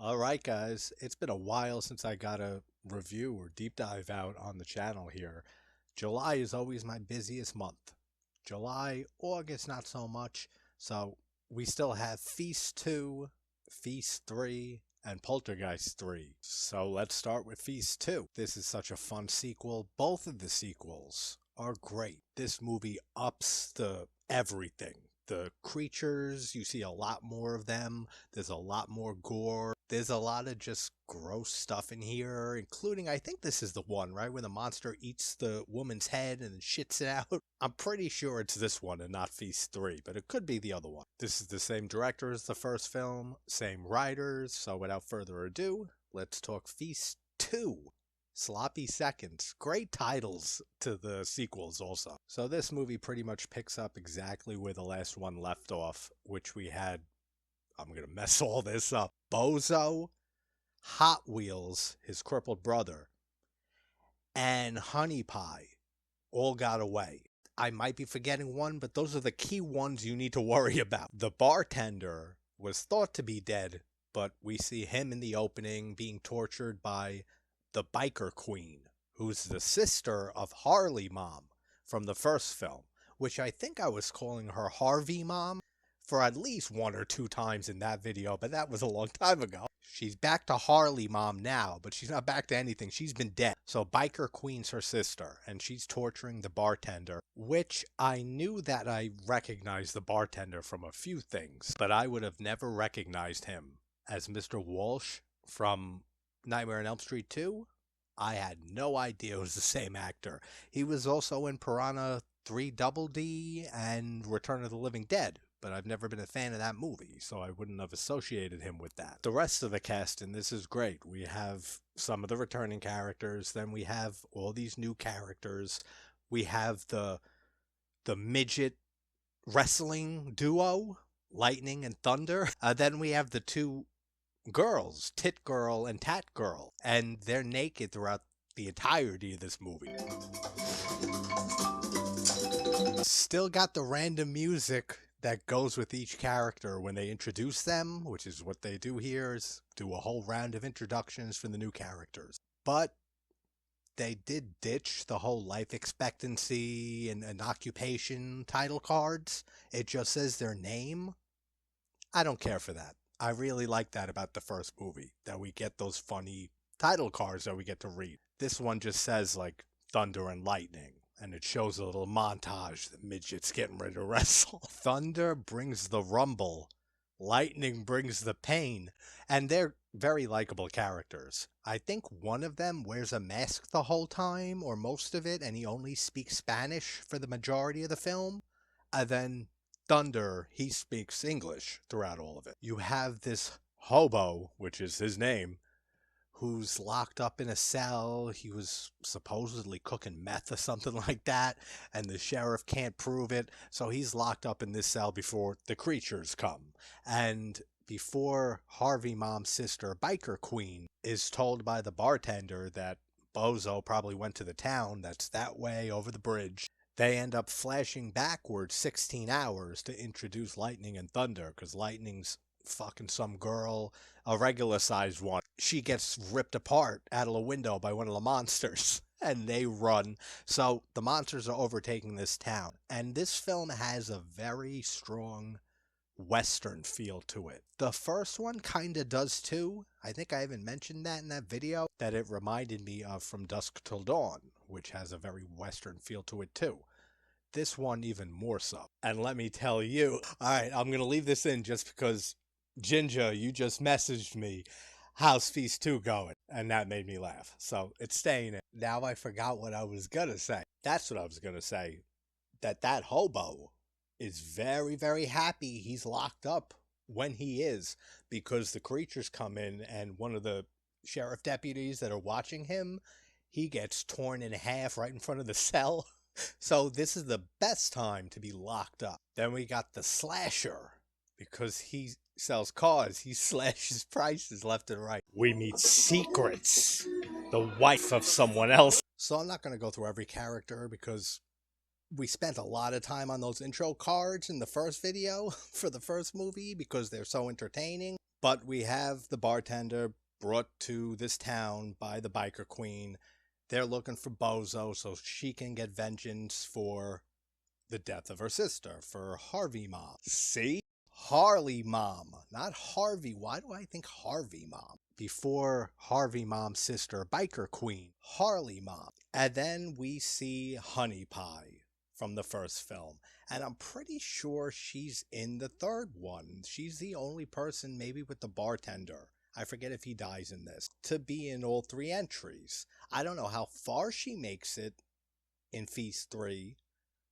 Alright guys, it's been a while since I got a review or deep dive out on the channel here. July is always my busiest month. July, August not so much, so we still have Feast 2, Feast 3, and Poltergeist 3. So let's start with Feast 2. This is such a fun sequel. Both of the sequels are great. This movie ups the everything. The creatures, you see a lot more of them. There's a lot more gore. There's a lot of just gross stuff in here, including, I think this is the one, right, where the monster eats the woman's head and shits it out. I'm pretty sure it's this one and not Feast 3, but it could be the other one. This is the same director as the first film, same writers, so without further ado, let's talk Feast 2. Sloppy Seconds. Great titles to the sequels also. So this movie pretty much picks up exactly where the last one left off, which we had, I'm going to mess all this up, Bozo, Hot Wheels, his crippled brother, and Honey Pie all got away. I might be forgetting one, but those are the key ones you need to worry about. The bartender was thought to be dead, but we see him in the opening being tortured by the biker queen, who's the sister of Harley Mom from the first film, which I think I was calling her Harvey Mom for at least one or two times in that video, but that was a long time ago. She's back to Harley Mom now, but she's not back to anything. She's been dead. So Biker Queen's her sister, and she's torturing the bartender, which I knew that I recognized the bartender from a few things, but I would have never recognized him as Mr. Walsh from Nightmare on Elm Street 2. I had no idea it was the same actor. He was also in Piranha 3 Double D and Return of the Living Dead, but I've never been a fan of that movie, so I wouldn't have associated him with that. The rest of the cast in this is great. We have some of the returning characters, then we have all these new characters. We have the midget wrestling duo, Lightning and Thunder. Then we have the two girls, Tit Girl and Tat Girl, and they're naked throughout the entirety of this movie. Still got the random music that goes with each character when they introduce them, which is what they do here, is do a whole round of introductions for the new characters. But they did ditch the whole life expectancy and occupation title cards. It just says their name. I don't care for that. I really like that about the first movie, that we get those funny title cards that we get to read. This one just says, like, Thunder and Lightning, and it shows a little montage, the midgets getting ready to wrestle. Thunder brings the rumble, Lightning brings the pain, and they're very likable characters. I think one of them wears a mask the whole time, or most of it, and he only speaks Spanish for the majority of the film. And then Thunder, he speaks English throughout all of it. You have this hobo, which is his name, who's locked up in a cell. He was supposedly cooking meth or something like that, and the sheriff can't prove it, so he's locked up in this cell before the creatures come. And before Harvey Mom's sister, Biker Queen, is told by the bartender that Bozo probably went to the town that's that way over the bridge, they end up flashing backwards 16 hours to introduce Lightning and Thunder, because Lightning's fucking some girl, a regular sized one. She gets ripped apart out of a window by one of the monsters, and they run. So the monsters are overtaking this town, and this film has a very strong Western feel to it. The first one kind of does too. I think I even mentioned that in that video, that it reminded me of From Dusk Till Dawn, which has a very Western feel to it too. This one even more so. And let me tell you, alright, I'm gonna leave this in just because, Ginger, you just messaged me, how's Feast 2 going? And that made me laugh. So it's staying in. Now I forgot what I was gonna say. That's what I was gonna say. That hobo is very, very happy he's locked up when he is, because the creatures come in, and one of the sheriff deputies that are watching him, he gets torn in half right in front of the cell. So this is the best time to be locked up. Then we got the slasher, because he sells cars. He slashes prices left and right. We meet Secrets, the wife of someone else. So I'm not going to go through every character, because we spent a lot of time on those intro cards in the first video for the first movie, because they're so entertaining. But we have the bartender brought to this town by the biker queen. They're looking for Bozo so she can get vengeance for the death of her sister, for Harvey Mom. See? Harley Mom, not Harvey. Why do I think Harvey Mom? Before Harvey Mom's sister, biker queen, Harley Mom. And then we see Honey Pie from the first film. And I'm pretty sure she's in the third one. She's the only person, maybe with the bartender, I forget if he dies in this, to be in all three entries. I don't know how far she makes it in Feast 3,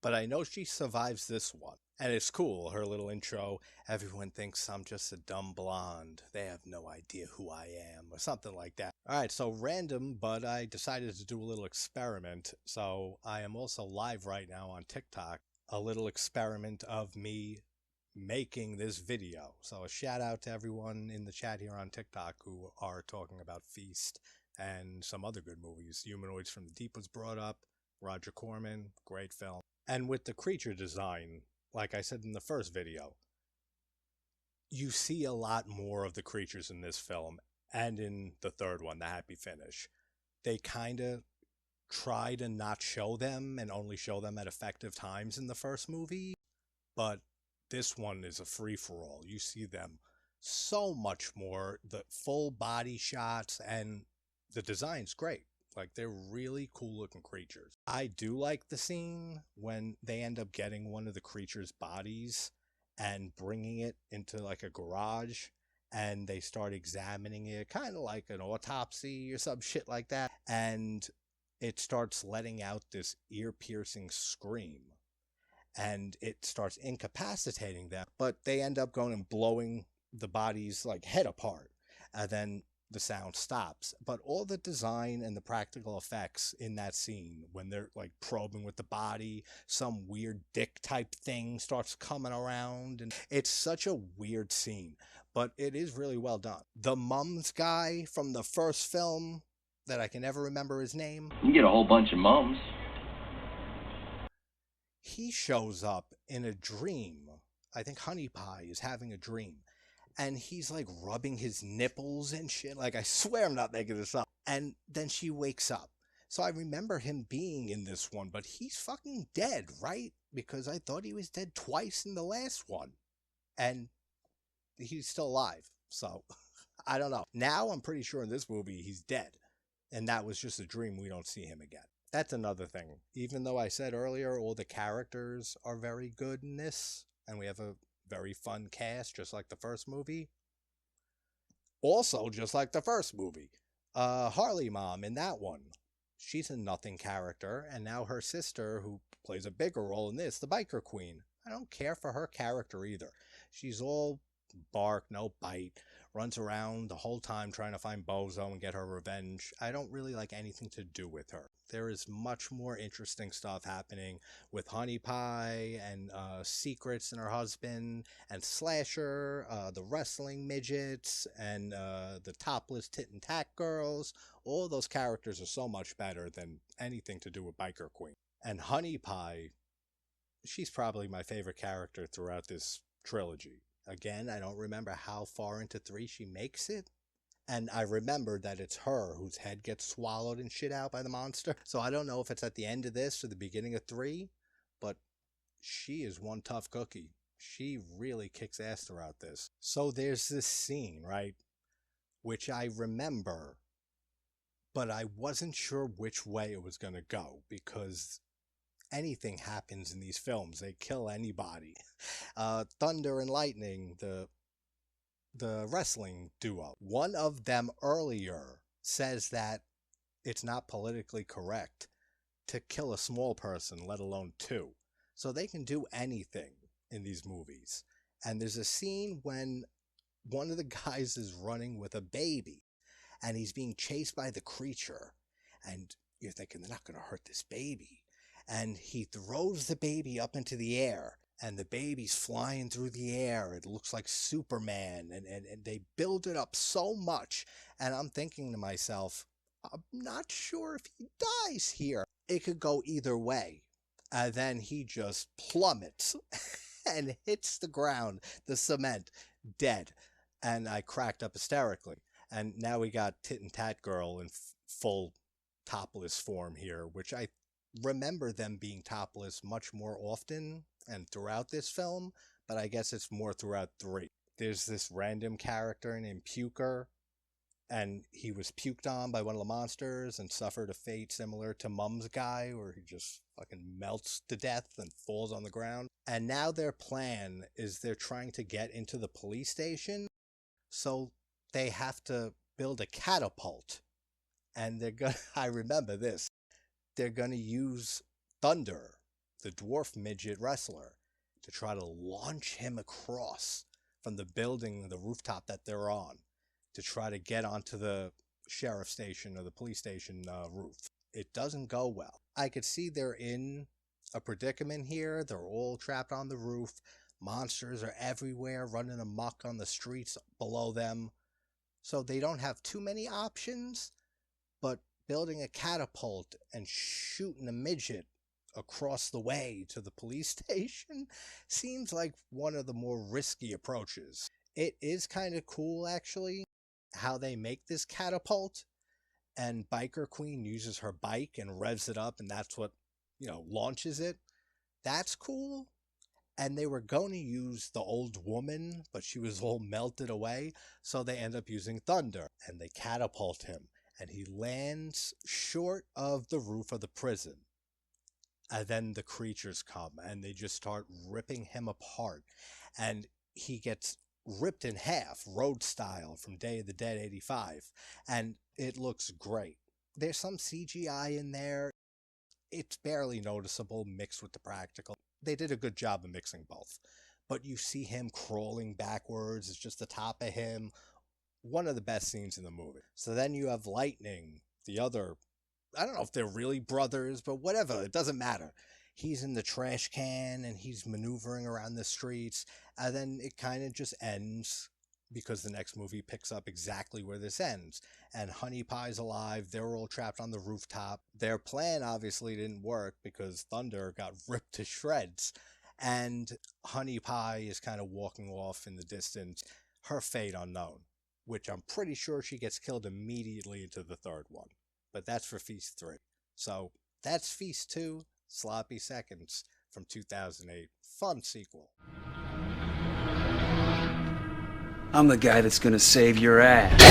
but I know she survives this one. And it's cool, her little intro. Everyone thinks I'm just a dumb blonde. They have no idea who I am, or something like that. Alright, so random, but I decided to do a little experiment. So I am also live right now on TikTok. A little experiment of me making this video. So a shout out to everyone in the chat here on TikTok who are talking about Feast and some other good movies. Humanoids from the Deep was brought up. Roger Corman, great film. And with the creature design, like I said in the first video, you see a lot more of the creatures in this film and in the third one, The Happy Finish. They kind of try to not show them and only show them at effective times in the first movie, but this one is a free-for-all. You see them so much more, the full body shots, and the design's great. Like, they're really cool looking creatures. I do like the scene when they end up getting one of the creatures' bodies and bringing it into like a garage, and they start examining it, kind of like an autopsy or some shit like that, and it starts letting out this ear-piercing scream, and it starts incapacitating them, but they end up going and blowing the body's like head apart, and then the sound stops. But all the design and the practical effects in that scene, when they're like probing with the body, some weird dick type thing starts coming around, and it's such a weird scene, but it is really well done. The mums guy from the first film, that I can never remember his name, You get a whole bunch of mums. he shows up in a dream. I think Honey Pie is having a dream, and he's like rubbing his nipples and shit. Like, I swear I'm not making this up. And then she wakes up. So I remember him being in this one, but he's fucking dead, right? Because I thought he was dead twice in the last one. And he's still alive. So I don't know. Now I'm pretty sure in this movie he's dead. And that was just a dream. We don't see him again. That's another thing. Even though I said earlier all the characters are very good in this, and we have a very fun cast, just like the first movie. Also, just like the first movie, Harley Mom in that one, she's a nothing character, and now her sister, who plays a bigger role in this, the biker queen, I don't care for her character either. She's all bark, no bite, runs around the whole time trying to find Bozo and get her revenge. I don't really like anything to do with her. There is much more interesting stuff happening with Honey Pie and Secrets and her husband and Slasher, the wrestling midgets, and the topless tit and tack girls. All those characters are so much better than anything to do with Biker Queen. And Honey Pie, she's probably my favorite character throughout this trilogy. Again, I don't remember how far into 3 she makes it. And I remember that it's her whose head gets swallowed and shit out by the monster. So I don't know if it's at the end of this or the beginning of 3, but she is one tough cookie. She really kicks ass throughout this. So there's this scene, right, which I remember, but I wasn't sure which way it was going to go, because anything happens in these films. They kill anybody. Thunder and Lightning, the wrestling duo, one of them earlier says that it's not politically correct to kill a small person, let alone 2. So they can do anything in these movies. And there's a scene when one of the guys is running with a baby, and he's being chased by the creature, and you're thinking, they're not going to hurt this baby. And he throws the baby up into the air, and the baby's flying through the air. It looks like Superman, and they build it up so much. And I'm thinking to myself, I'm not sure if he dies here. It could go either way. And then he just plummets and hits the ground, the cement, dead. and I cracked up hysterically. And now we got Tit and Tat Girl in full topless form here, which I remember them being topless much more often and throughout this film, but I guess it's more throughout 3. There's this random character named Puker, and he was puked on by one of the monsters and suffered a fate similar to Mum's guy, where he just fucking melts to death and falls on the ground. And now their plan is they're trying to get into the police station, so they have to build a catapult. And they're gonna, I remember this, they're gonna use Thunder, the dwarf midget wrestler, to try to launch him across from the building, the rooftop that they're on, to try to get onto the sheriff's station or the police station roof. It doesn't go well. I could see they're in a predicament here. They're all trapped on the roof. Monsters are everywhere, running amok on the streets below them. So they don't have too many options, but building a catapult and shooting a midget across the way to the police station seems like one of the more risky approaches. It is kind of cool, actually, how they make this catapult, and Biker Queen uses her bike and revs it up, and that's what, launches it. That's cool. And they were going to use the old woman, but she was all melted away, so they end up using Thunder, and they catapult him, and he lands short of the roof of the prison. And then the creatures come, and they just start ripping him apart, and he gets ripped in half, road style, from Day of the Dead 85, and it looks great. There's some CGI in there. It's barely noticeable mixed with the practical. They did a good job of mixing both. But you see him crawling backwards, it's just the top of him. One of the best scenes in the movie. So then you have Lightning, the other, I don't know if they're really brothers, but whatever, it doesn't matter. He's in the trash can and he's maneuvering around the streets, and then it kind of just ends because the next movie picks up exactly where this ends. And Honey Pie's alive, they're all trapped on the rooftop. Their plan obviously didn't work because Thunder got ripped to shreds, and Honey Pie is kind of walking off in the distance, her fate unknown, which I'm pretty sure she gets killed immediately into the third one. But that's for Feast 3. So that's Feast 2, Sloppy Seconds from 2008. Fun sequel. I'm the guy that's gonna save your ass.